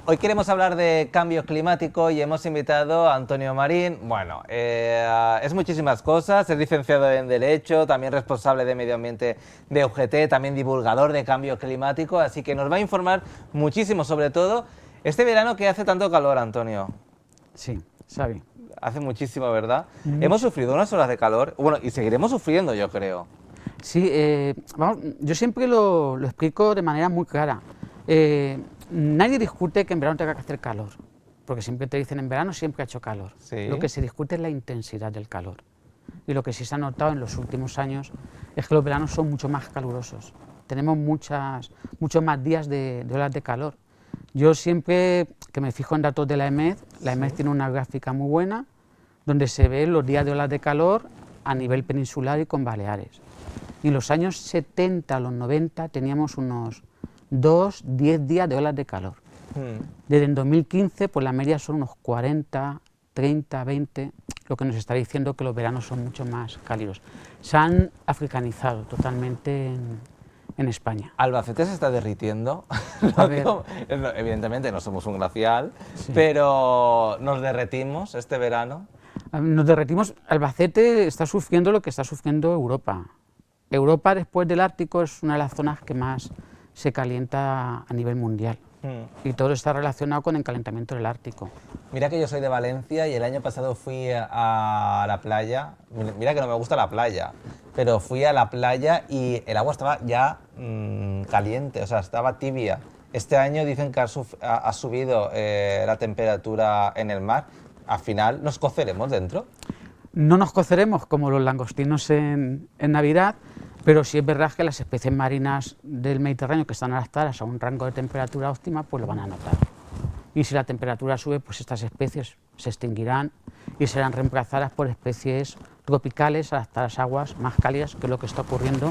Hoy queremos hablar de cambio climático y hemos invitado a Antonio Marín. Bueno, es muchísimas cosas, es licenciado en Derecho, también responsable de Medio Ambiente de UGT, también divulgador de cambio climático, así que nos va a informar muchísimo sobre todo este verano que hace tanto calor, Antonio. Sí, Xavi. Hace muchísimo, ¿verdad? Mucho. Hemos sufrido unas horas de calor, bueno, y seguiremos sufriendo, yo creo. Sí, vamos, yo siempre lo explico de manera muy clara. Nadie discute que en verano tenga que hacer calor, porque siempre te dicen en verano siempre ha hecho calor. Sí. Lo que se discute es la intensidad del calor. Y lo que sí se ha notado en los últimos años es que los veranos son mucho más calurosos. Tenemos muchos más días de olas de calor. Yo siempre que me fijo en datos de la EMED, la EMED tiene una gráfica muy buena donde se ven los días de olas de calor a nivel peninsular y con Baleares. Y en los años 70 a los 90 teníamos unos 10 días de olas de calor. Desde el 2015, pues la media son unos 40, 30, 20, lo que nos está diciendo que los veranos son mucho más cálidos. Se han africanizado totalmente en España. Albacete se está derritiendo. A ver. Evidentemente no somos un glacial, Sí. pero nos derretimos este verano. Nos derretimos. Albacete está sufriendo lo que está sufriendo Europa. Europa, después del Ártico, es una de las zonas que más se calienta a nivel mundial. Y todo está relacionado con el calentamiento del Ártico. Mira que yo soy de Valencia y el año pasado fui a la playa. Mira que no me gusta la playa, pero fui a la playa y el agua estaba ya caliente, o sea, estaba tibia. Este año dicen que ha subido la temperatura en el mar. Al final, ¿nos coceremos dentro? No nos coceremos como los langostinos en Navidad, pero sí es verdad que las especies marinas del Mediterráneo que están adaptadas a un rango de temperatura óptima, pues lo van a notar. Y si la temperatura sube, pues estas especies se extinguirán y serán reemplazadas por especies tropicales adaptadas a aguas más cálidas, que es lo que está ocurriendo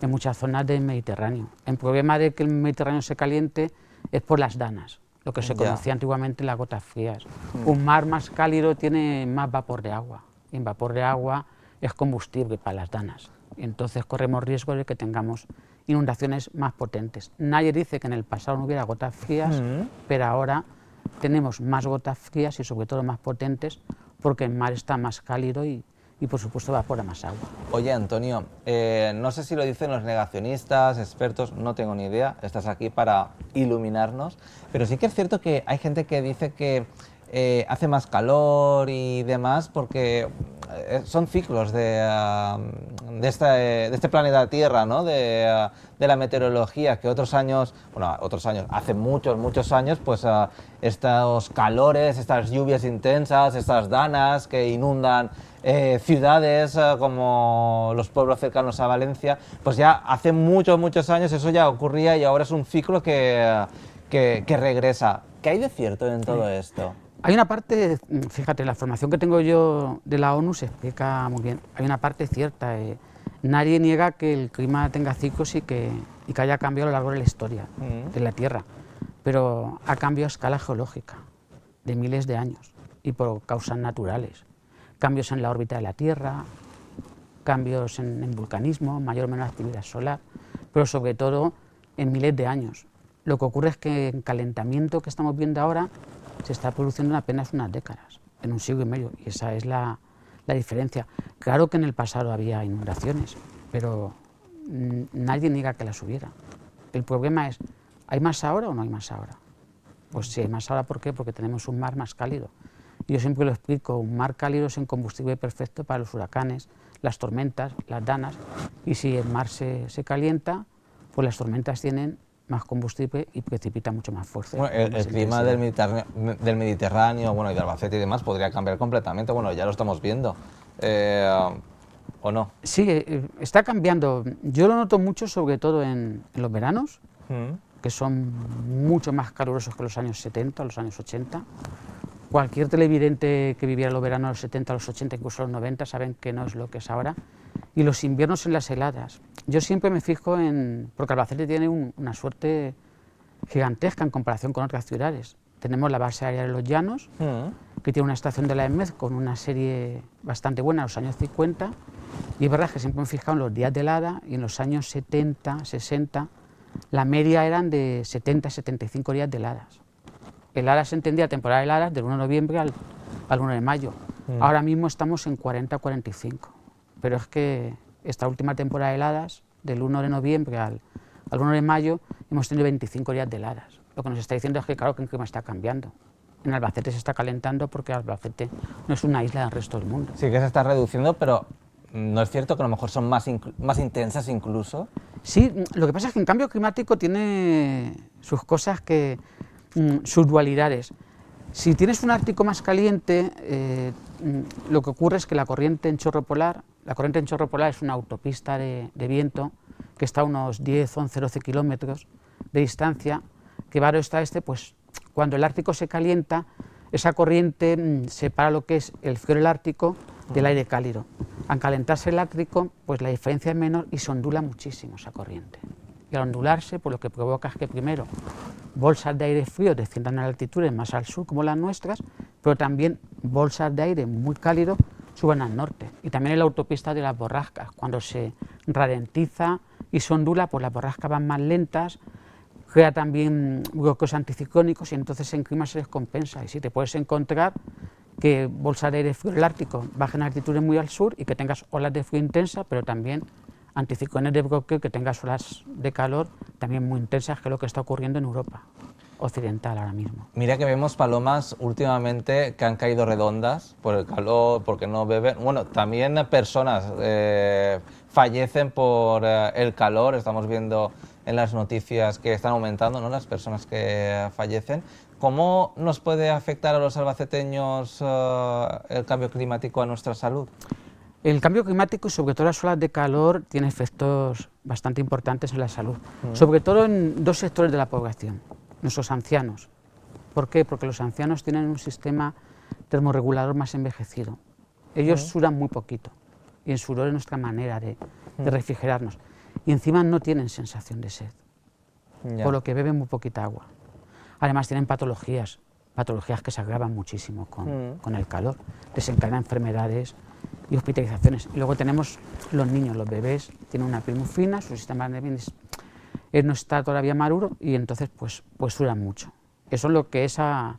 en muchas zonas del Mediterráneo. El problema de que el Mediterráneo se caliente es por las danas, lo que se conocía antiguamente las gotas frías. Un mar más cálido tiene más vapor de agua, y el vapor de agua es combustible para las danas. Entonces corremos riesgo de que tengamos inundaciones más potentes. Nadie dice que en el pasado no hubiera gotas frías, pero ahora tenemos más gotas frías y sobre todo más potentes porque el mar está más cálido y por supuesto evapora más agua. Oye, Antonio, no sé si lo dicen los negacionistas, expertos, no tengo ni idea, estás aquí para iluminarnos, pero sí que es cierto que hay gente que dice que hace más calor y demás porque son ciclos de este planeta Tierra, ¿no? De la meteorología, que otros años, hace muchos años, pues estos calores, estas lluvias intensas, estas danas que inundan ciudades como los pueblos cercanos a Valencia, pues ya hace muchos años eso ya ocurría y ahora es un ciclo que regresa. ¿Qué hay de cierto en todo esto? Hay una parte, fíjate, la formación que tengo yo de la ONU se explica muy bien. Hay una parte cierta. Nadie niega que el clima tenga ciclos y que haya cambiado a lo largo de la historia de la Tierra, pero ha cambiado a escala geológica, de miles de años, y por causas naturales. Cambios en la órbita de la Tierra, cambios en vulcanismo, mayor o menor actividad solar, pero sobre todo en miles de años. Lo que ocurre es que el calentamiento que estamos viendo ahora se está produciendo en apenas unas décadas, en un siglo y medio, y esa es la diferencia. Claro que en el pasado había inundaciones, pero nadie niega que las hubiera. El problema es, ¿hay más ahora o no hay más ahora? Pues sí, hay más ahora, ¿por qué? Porque tenemos un mar más cálido. Yo siempre lo explico, un mar cálido es un combustible perfecto para los huracanes, las tormentas, las danas, y si el mar se calienta, pues las tormentas tienen más combustible y precipita mucho más fuerte. Bueno, el clima del Mediterráneo, bueno, y de Albacete y demás podría cambiar completamente, bueno, ya lo estamos viendo, ¿o no? Sí, está cambiando. Yo lo noto mucho, sobre todo en los veranos, que son mucho más calurosos que los años 70, los años 80. Cualquier televidente que viviera los veranos de los 70, los 80, incluso los 90, saben que no es lo que es ahora. Y los inviernos en las heladas. Yo siempre me fijo porque Albacete tiene una suerte gigantesca en comparación con otras ciudades. Tenemos la base aérea de Los Llanos, que tiene una estación de la EMED con una serie bastante buena en los años 50, y es verdad que siempre me he fijado en los días de helada, y en los años 70, 60, la media eran de 70, 75 días de heladas. El ARA se entendía temporada de heladas del 1 de noviembre al 1 de mayo. Ahora mismo estamos en 40-45, pero es que esta última temporada de heladas, del 1 de noviembre al 1 de mayo, hemos tenido 25 días de heladas. Lo que nos está diciendo es que claro que el clima está cambiando. En Albacete se está calentando porque Albacete no es una isla del resto del mundo. Sí que se está reduciendo, pero ¿no es cierto que a lo mejor son más intensas incluso? Sí, lo que pasa es que el cambio climático tiene sus cosas sus dualidades. Si tienes un Ártico más caliente, lo que ocurre es que la corriente en chorro polar es una autopista de viento que está a unos 10, 11, 12 kilómetros de distancia, que va de oeste a este, pues cuando el Ártico se calienta, esa corriente separa lo que es el frío del Ártico del aire cálido. Al calentarse el Ártico, pues la diferencia es menor y se ondula muchísimo esa corriente. Y al ondularse, pues lo que provoca es que primero bolsas de aire frío desciendan a altitudes más al sur, como las nuestras, pero también bolsas de aire muy cálido suban al norte. Y también en la autopista de las borrascas, cuando se ralentiza y se ondula, pues las borrascas van más lentas, crea también bloqueos anticiclónicos y entonces en clima se descompensa. Y si te puedes encontrar que bolsas de aire frío del Ártico bajen a altitudes muy al sur y que tengas olas de frío intensa, pero también anticiclones de bloqueo, que tengas olas de calor también muy intensas, que es lo que está ocurriendo en Europa occidental ahora mismo. Mira que vemos palomas últimamente que han caído redondas por el calor, porque no beben. Bueno, también personas fallecen por el calor. Estamos viendo en las noticias que están aumentando, ¿no?, las personas que fallecen. ¿Cómo nos puede afectar a los albaceteños el cambio climático a nuestra salud? El cambio climático y sobre todo las olas de calor tiene efectos bastante importantes en la salud, sobre todo en dos sectores de la población, nuestros ancianos. ¿Por qué? Porque los ancianos tienen un sistema termorregulador más envejecido. Ellos sudan muy poquito y el sudor es nuestra manera de refrigerarnos. Y encima no tienen sensación de sed, por lo que beben muy poquita agua. Además tienen patologías que se agravan muchísimo con el calor, desencadenan enfermedades y hospitalizaciones. Y luego tenemos los niños, los bebés, tienen una piel muy fina, su sistema nervioso no está todavía maduro y entonces pues sudan mucho. Eso es lo que es al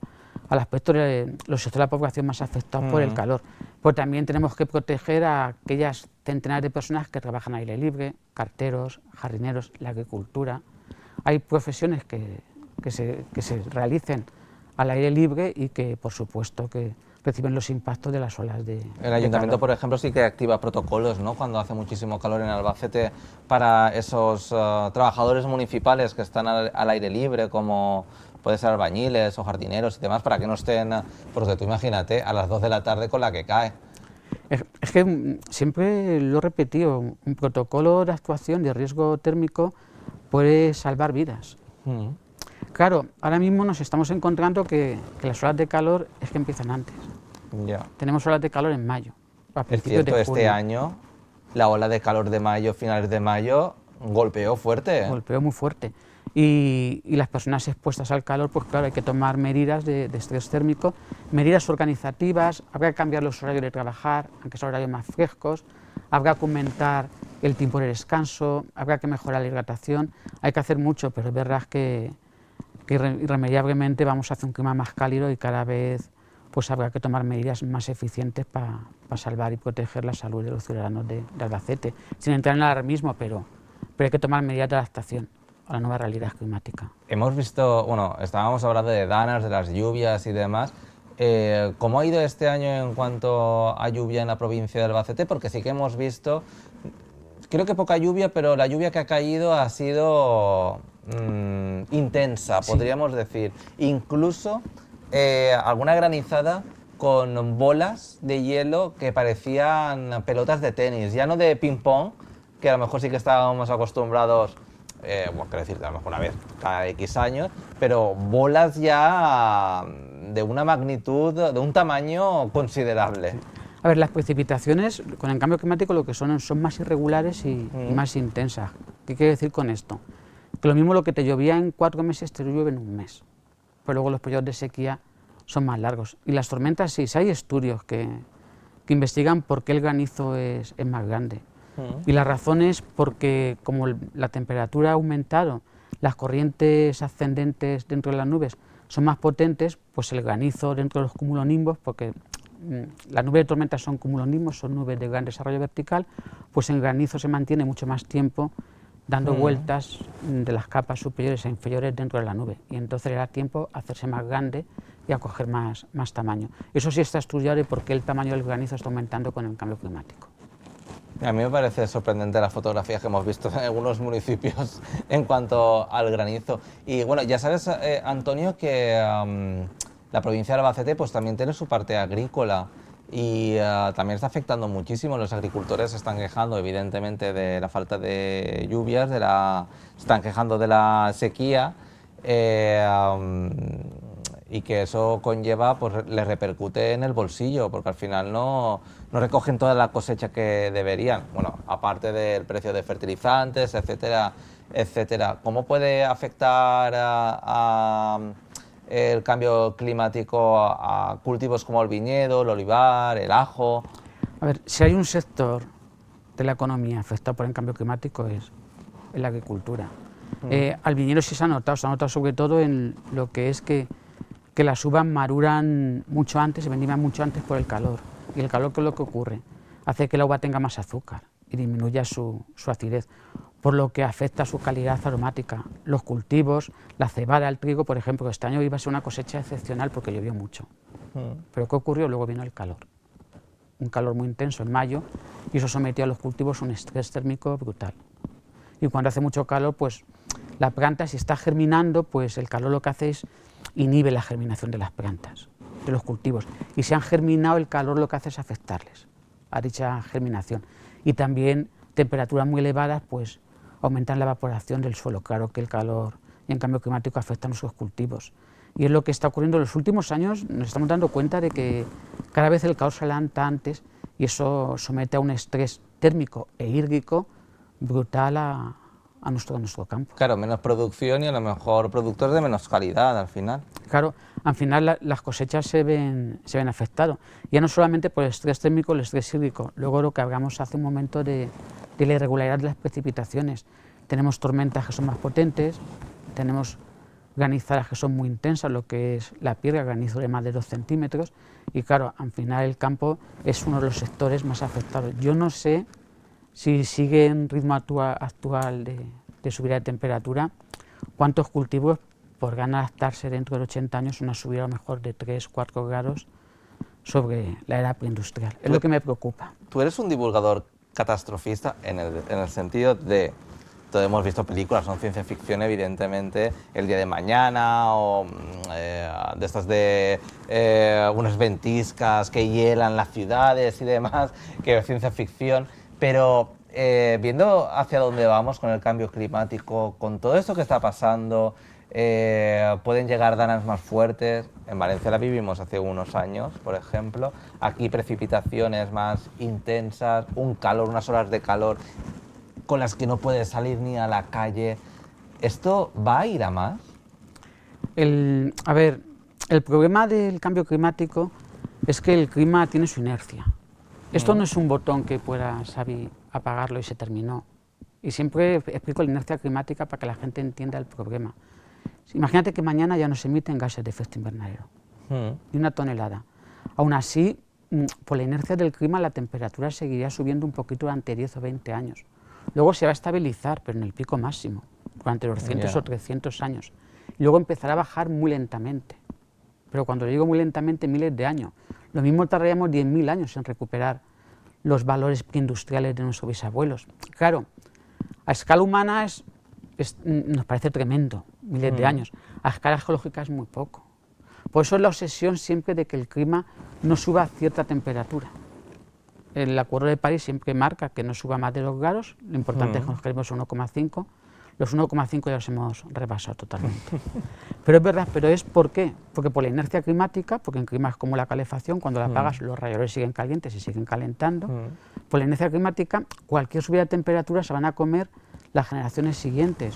aspecto de los sectores de la población más afectados por el calor. Pero también tenemos que proteger a aquellas centenares de personas que trabajan al aire libre, carteros, jardineros, la agricultura. Hay profesiones que se realicen al aire libre y que, por supuesto, que reciben los impactos de las olas de El ayuntamiento, por ejemplo, sí que activa protocolos, ¿no?, cuando hace muchísimo calor en Albacete, para esos trabajadores municipales que están al aire libre, como puede ser albañiles o jardineros y demás, para que no estén, porque tú imagínate, a las 2 de la tarde con la que cae. Es que siempre lo he repetido, un protocolo de actuación de riesgo térmico puede salvar vidas. Claro, ahora mismo nos estamos encontrando que las olas de calor es que empiezan antes. Tenemos olas de calor en mayo. Es cierto, este año la ola de calor de mayo, finales de mayo, golpeó fuerte. Golpeó muy fuerte. Y las personas expuestas al calor, pues claro, hay que tomar medidas de estrés térmico, medidas organizativas, habrá que cambiar los horarios de trabajar, aunque sean horarios más frescos, habrá que aumentar el tiempo de descanso, habrá que mejorar la hidratación, hay que hacer mucho, pero es verdad que irremediablemente vamos hacia un clima más cálido y cada vez pues habrá que tomar medidas más eficientes para salvar y proteger la salud de los ciudadanos de Albacete, sin entrar en el alarmismo, pero hay que tomar medidas de adaptación a la nueva realidad climática. Hemos visto, bueno, estábamos hablando de danas, de las lluvias y demás. ¿Cómo ha ido este año en cuanto a lluvia en la provincia de Albacete? Porque sí que hemos visto, creo que poca lluvia, pero la lluvia que ha caído ha sido intensa, podríamos decir. Incluso alguna granizada con bolas de hielo que parecían pelotas de tenis, ya no de ping-pong, que a lo mejor sí que estábamos acostumbrados, bueno, quiero decir, a lo mejor una vez cada X años, pero bolas ya de una magnitud, de un tamaño considerable. A ver, las precipitaciones con el cambio climático lo que son más irregulares y más intensas. ¿Qué quiere decir con esto? Que lo mismo lo que te llovía en 4 meses te llueve en un mes, pero luego los periodos de sequía son más largos. Y las tormentas sí, hay estudios que investigan por qué el granizo es más grande. Y la razón es porque como la temperatura ha aumentado, las corrientes ascendentes dentro de las nubes son más potentes, pues el granizo dentro de los cumulonimbos, porque las nubes de tormenta son cumulonimbos, son nubes de gran desarrollo vertical, pues el granizo se mantiene mucho más tiempo dando vueltas de las capas superiores e inferiores dentro de la nube, y entonces le da tiempo a hacerse más grande y a coger más tamaño. Eso sí está estudiado y por qué el tamaño del granizo está aumentando con el cambio climático. A mí me parece sorprendente las fotografías que hemos visto en algunos municipios en cuanto al granizo. Y bueno, ya sabes, Antonio, que la provincia de Albacete pues también tiene su parte agrícola y también está afectando muchísimo. Los agricultores se están quejando evidentemente de la falta de lluvias, se están quejando de la sequía y que eso conlleva, pues les repercute en el bolsillo, porque al final no recogen toda la cosecha que deberían. Bueno, aparte del precio de fertilizantes, etcétera, etcétera. ¿Cómo puede afectar el cambio climático a cultivos como el viñedo, el olivar, el ajo? A ver, si hay un sector de la economía afectado por el cambio climático es la agricultura. Al viñedo sí se ha notado sobre todo en lo que es que las uvas maduran mucho antes, se vendimian mucho antes por el calor. Y el calor, ¿qué es lo que ocurre? Hace que la uva tenga más azúcar y disminuya su acidez, por lo que afecta a su calidad aromática. Los cultivos, la cebada, el trigo, por ejemplo, este año iba a ser una cosecha excepcional porque llovió mucho. Pero ¿qué ocurrió? Luego vino el calor. Un calor muy intenso en mayo y eso sometió a los cultivos a un estrés térmico brutal. Y cuando hace mucho calor, pues la planta, si está germinando, pues el calor lo que hace es inhibe la germinación de las plantas, de los cultivos. Y si han germinado, el calor lo que hace es afectarles a dicha germinación. Y también temperaturas muy elevadas pues aumentan la evaporación del suelo. Claro que el calor y el cambio climático afectan a nuestros cultivos. Y es lo que está ocurriendo en los últimos años. Nos estamos dando cuenta de que cada vez el calor se levanta antes y eso somete a un estrés térmico e hídrico brutal a nuestro campo. Claro, menos producción y a lo mejor productos de menos calidad al final. Claro, al final las cosechas se ven afectadas, ya no solamente por el estrés térmico, el estrés hídrico. Luego lo que hablamos hace un momento de la irregularidad de las precipitaciones. Tenemos tormentas que son más potentes, tenemos granizadas que son muy intensas, lo que es la piedra, granizo de más de 2 centímetros, y claro, al final el campo es uno de los sectores más afectados. Yo no sé si sigue en ritmo actual de subida de temperatura, cuántos cultivos podrán adaptarse dentro de 80 años a una subida a lo mejor de 3-4 grados sobre la era preindustrial. Es lo que me preocupa. Tú eres un divulgador catastrofista en el sentido de, todos hemos visto películas, son ciencia ficción evidentemente, El día de mañana o de estas de unas ventiscas que hielan las ciudades y demás, que es ciencia ficción. Pero viendo hacia dónde vamos con el cambio climático, con todo esto que está pasando, pueden llegar daños más fuertes. En Valencia la vivimos hace unos años, por ejemplo. Aquí precipitaciones más intensas, un calor, unas horas de calor con las que no puedes salir ni a la calle. ¿Esto va a ir a más? A ver, el problema del cambio climático es que el clima tiene su inercia. Esto no es un botón que puedas apagarlo y se terminó. Y siempre explico la inercia climática para que la gente entienda el problema. Imagínate que mañana ya no se emiten gases de efecto invernadero, ni una tonelada. Aún así, por la inercia del clima, la temperatura seguiría subiendo un poquito durante 10 o 20 años. Luego se va a estabilizar, pero en el pico máximo, durante los 200 o 300 años. Y luego empezará a bajar muy lentamente. Pero cuando digo muy lentamente, miles de años. Lo mismo tardaríamos 10.000 años en recuperar los valores preindustriales de nuestros bisabuelos. Claro, a escala humana nos parece tremendo, miles de años. A escala geológica es muy poco. Por eso es la obsesión siempre de que el clima no suba a cierta temperatura. El Acuerdo de París siempre marca que no suba más de 2 grados, lo importante es que nos quedemos 1,5. Los 1,5 ya los hemos rebasado totalmente. Pero es verdad, pero es ¿por qué? Porque por la inercia climática, porque en clima es como la calefacción, cuando la apagas los radiadores siguen calientes y siguen calentando. Por la inercia climática, cualquier subida de temperatura se van a comer las generaciones siguientes,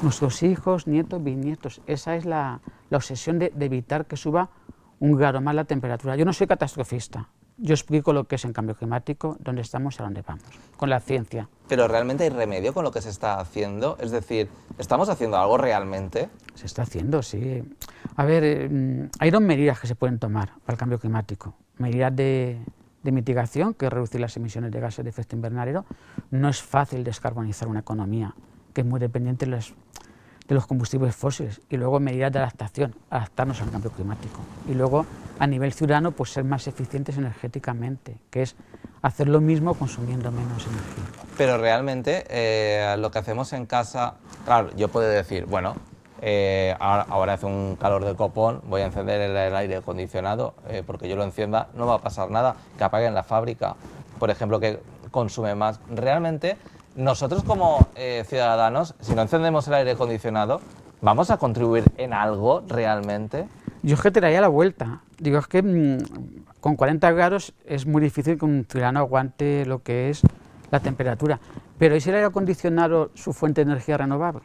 nuestros hijos, nietos, bisnietos. Esa es la obsesión de evitar que suba 1 grado más la temperatura. Yo no soy catastrofista. Yo explico lo que es el cambio climático, dónde estamos y a dónde vamos, con la ciencia. Pero ¿realmente hay remedio con lo que se está haciendo? Es decir, ¿estamos haciendo algo realmente? Se está haciendo, sí. A ver, hay dos medidas que se pueden tomar para el cambio climático. Medidas de mitigación, que es reducir las emisiones de gases de efecto invernadero. No es fácil descarbonizar una economía que es muy dependiente de los combustibles fósiles. Y luego medidas de adaptación, adaptarnos al cambio climático. Y luego, a nivel ciudadano, pues ser más eficientes energéticamente, que es hacer lo mismo consumiendo menos energía. Pero realmente lo que hacemos en casa, claro, yo puedo decir, bueno, ahora hace un calor de copón, voy a encender el aire acondicionado, porque yo lo encienda, no va a pasar nada, que apaguen la fábrica, por ejemplo, que consume más. Realmente, nosotros como ciudadanos, si no encendemos el aire acondicionado, ¿vamos a contribuir en algo realmente? Yo es que te daría la vuelta. Digo, es que con 40 grados es muy difícil que un ciudadano aguante lo que es la temperatura. Pero ¿y si el aire acondicionado su fuente de energía renovable?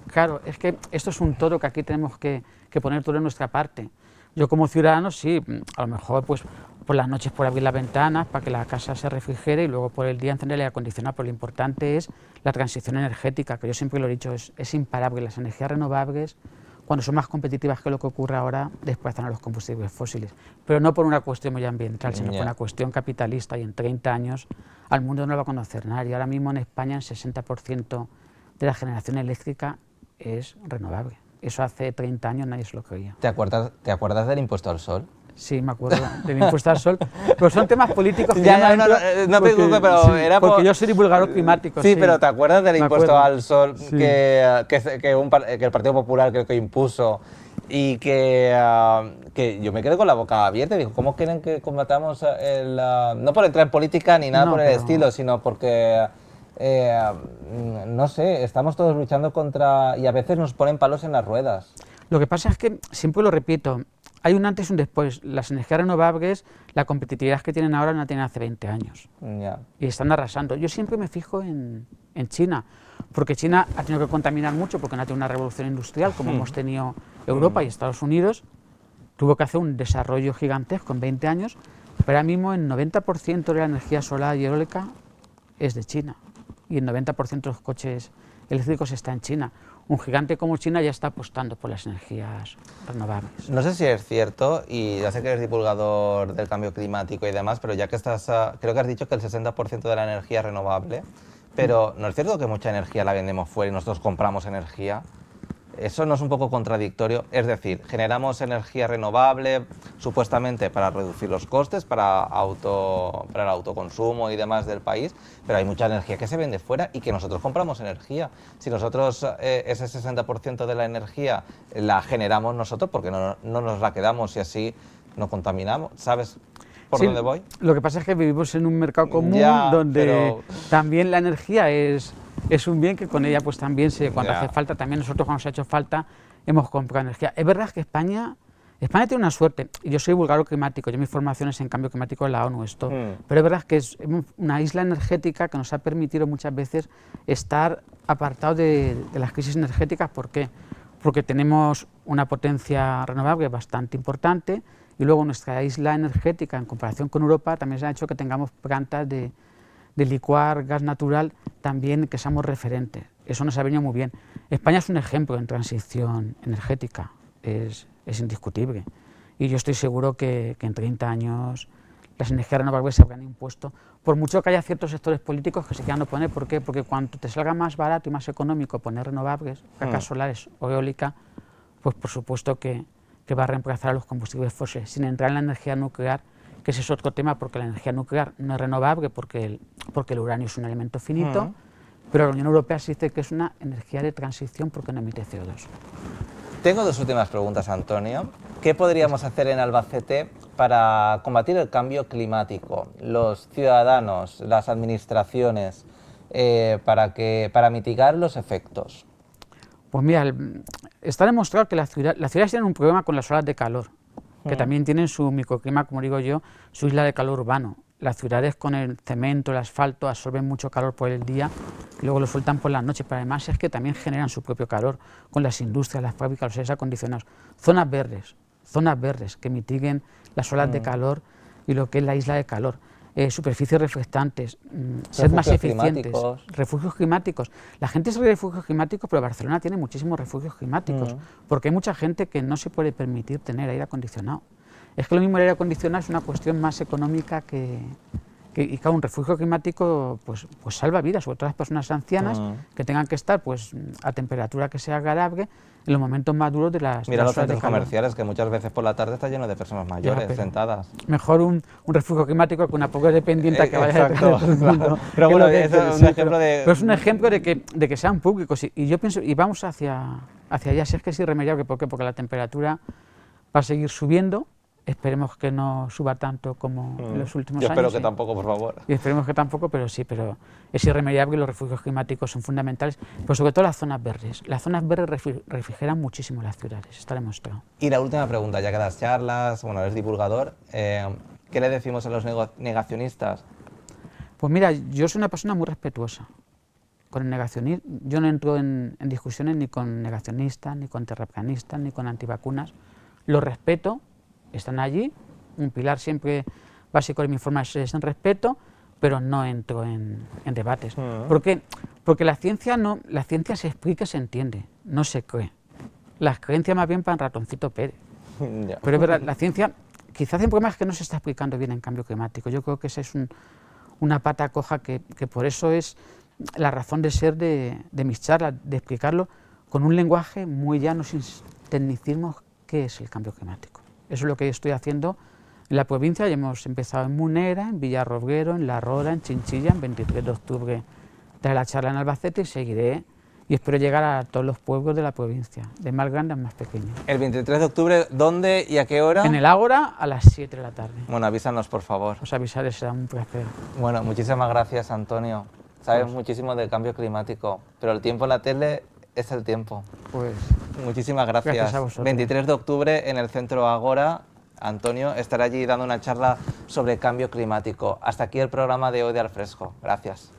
Claro, es que esto es un todo que aquí tenemos que poner todo en nuestra parte. Yo como ciudadano sí, a lo mejor pues por las noches por abrir las ventanas para que la casa se refrigere y luego por el día encender el aire acondicionado, pero lo importante es la transición energética, que yo siempre lo he dicho, es imparable. Las energías renovables, cuando son más competitivas que lo que ocurre ahora, desplazan a los combustibles fósiles, pero no por una cuestión medioambiental, sino por una cuestión capitalista, y en 30 años al mundo no lo va a conocer nadie. Ahora mismo en España el 60% de la generación eléctrica es renovable. Eso hace 30 años nadie se lo creía. ¿Te acuerdas del impuesto al sol? Sí, me acuerdo del impuesto al sol, pero son temas políticos que no me preocupes, pero sí, era porque yo soy divulgador climático. Sí, pero ¿te acuerdas del impuesto al sol sí. que el Partido Popular creo que impuso y que yo me quedé con la boca abierta y digo, ¿cómo quieren que combatamos no por entrar en política ni nada por el estilo, sino porque no sé, estamos todos luchando contra y a veces nos ponen palos en las ruedas? Lo que pasa es que, siempre lo repito, hay un antes y un después. Las energías renovables, la competitividad que tienen ahora no la tienen hace 20 años. Y están arrasando. Yo siempre me fijo en China, porque China ha tenido que contaminar mucho porque no ha tenido una revolución industrial como hemos tenido Europa y Estados Unidos. Tuvo que hacer un desarrollo gigantesco en 20 años, pero ahora mismo el 90% de la energía solar y eólica es de China. Y el 90% de los coches eléctricos está en China. Un gigante como China ya está apostando por las energías renovables. No sé si es cierto, y ya sé que eres divulgador del cambio climático y demás, pero ya que estás, creo que has dicho que el 60% de la energía es renovable, pero ¿no es cierto que mucha energía la vendemos fuera y nosotros compramos energía? ¿Eso no es un poco contradictorio? Es decir, generamos energía renovable supuestamente para reducir los costes, para el autoconsumo y demás del país, pero hay mucha energía que se vende fuera y que nosotros compramos energía. Si nosotros ese 60% de la energía la generamos nosotros, ¿por qué no nos la quedamos y así no contaminamos? ¿Sabes por dónde voy? Lo que pasa es que vivimos en un mercado común donde también la energía es un bien que con ella pues también cuando hace falta, también nosotros cuando se ha hecho falta hemos comprado energía. Es verdad que España tiene una suerte, y yo soy divulgador climático, yo mi formación es en cambio climático de la ONU, pero es verdad que es una isla energética que nos ha permitido muchas veces estar apartados de las crisis energéticas. ¿Por qué? Porque tenemos una potencia renovable bastante importante y luego nuestra isla energética en comparación con Europa también se ha hecho que tengamos plantas de licuar gas natural también, que seamos referentes. Eso nos ha venido muy bien. España es un ejemplo en transición energética, es indiscutible. Y yo estoy seguro que en 30 años las energías renovables se habrán impuesto, por mucho que haya ciertos sectores políticos que se quieran oponer. ¿Por qué? Porque cuanto te salga más barato y más económico poner renovables, placas solares o eólica, pues por supuesto que va a reemplazar a los combustibles fósiles, sin entrar en la energía nuclear, que ese es otro tema, porque la energía nuclear no es renovable, porque el uranio es un elemento finito, pero la Unión Europea sí dice que es una energía de transición porque no emite CO2. Tengo dos últimas preguntas, Antonio. ¿Qué podríamos hacer en Albacete para combatir el cambio climático? Los ciudadanos, las administraciones, para mitigar los efectos. Pues mira, está demostrado que las ciudades tienen un problema con las olas de calor, que también tienen su microclima, como digo yo, su isla de calor urbano. Las ciudades con el cemento, el asfalto, absorben mucho calor por el día y luego lo sueltan por las noches, pero además es que también generan su propio calor con las industrias, las fábricas, los aires acondicionados. Zonas verdes que mitiguen las olas de calor y lo que es la isla de calor. superficies reflectantes, ser más eficientes, climáticos. refugios climáticos. La gente se ríe de refugios climáticos, pero Barcelona tiene muchísimos refugios climáticos, porque hay mucha gente que no se puede permitir tener aire acondicionado. Es que lo mismo el aire acondicionado es una cuestión más económica y claro, un refugio climático pues salva vidas, sobre todo las personas ancianas que tengan que estar pues a temperatura que sea agradable en los momentos más duros de las Mira de las los horas de centros calor. comerciales, que muchas veces por la tarde está lleno de personas mayores pero sentadas. Mejor un refugio climático que una pobre dependiente que vaya Exacto, detrás de todo el mundo. claro. Pero Que bueno, lo que- eso es un sí, ejemplo de... pero es un ejemplo de que sean públicos y yo pienso, y vamos hacia allá, si es que es irremediable. ¿Por qué? Porque la temperatura va a seguir subiendo. Esperemos que no suba tanto como en los últimos Yo años. espero que tampoco, por favor. Y esperemos que tampoco, pero es irremediable y los refugios climáticos son fundamentales, pero sobre todo las zonas verdes. Las zonas verdes refrigeran muchísimo las ciudades, está demostrado. Y la última pregunta, ya que das charlas, bueno, eres divulgador, ¿qué le decimos a los negacionistas? Pues mira, yo soy una persona muy respetuosa con el negacionismo. Yo no entro en discusiones ni con negacionistas, ni con terraplanistas, ni con antivacunas. Los respeto. Están allí, un pilar siempre básico de mi forma es el respeto, pero no entro en debates. ¿Por qué? Porque la ciencia se explica y se entiende, no se cree. Las creencias más bien para el ratoncito Pérez. Ya. Pero es verdad, la ciencia, quizás el problema es que no se está explicando bien en cambio climático. Yo creo que esa es una pata coja que por eso es la razón de ser de mis charlas, de explicarlo con un lenguaje muy llano, sin tecnicismos, qué es el cambio climático. Eso es lo que estoy haciendo en la provincia. Ya hemos empezado en Munera, en Villarrobledo, en La Roda, en Chinchilla. En 23 de octubre trae la charla en Albacete y seguiré y espero llegar a todos los pueblos de la provincia, de más grandes a más pequeños. El 23 de octubre, ¿dónde y a qué hora? En el Ágora a las 7 de la tarde. Bueno, avísanos, por favor. Os avisaré, será un placer. Bueno, muchísimas gracias, Antonio. Sabes muchísimo del cambio climático, pero el tiempo en la tele es el tiempo. Pues Muchísimas gracias. Gracias a vosotros. 23 de octubre en el Centro Ágora, Antonio estará allí dando una charla sobre cambio climático. Hasta aquí el programa de hoy de Al Fresco. Gracias.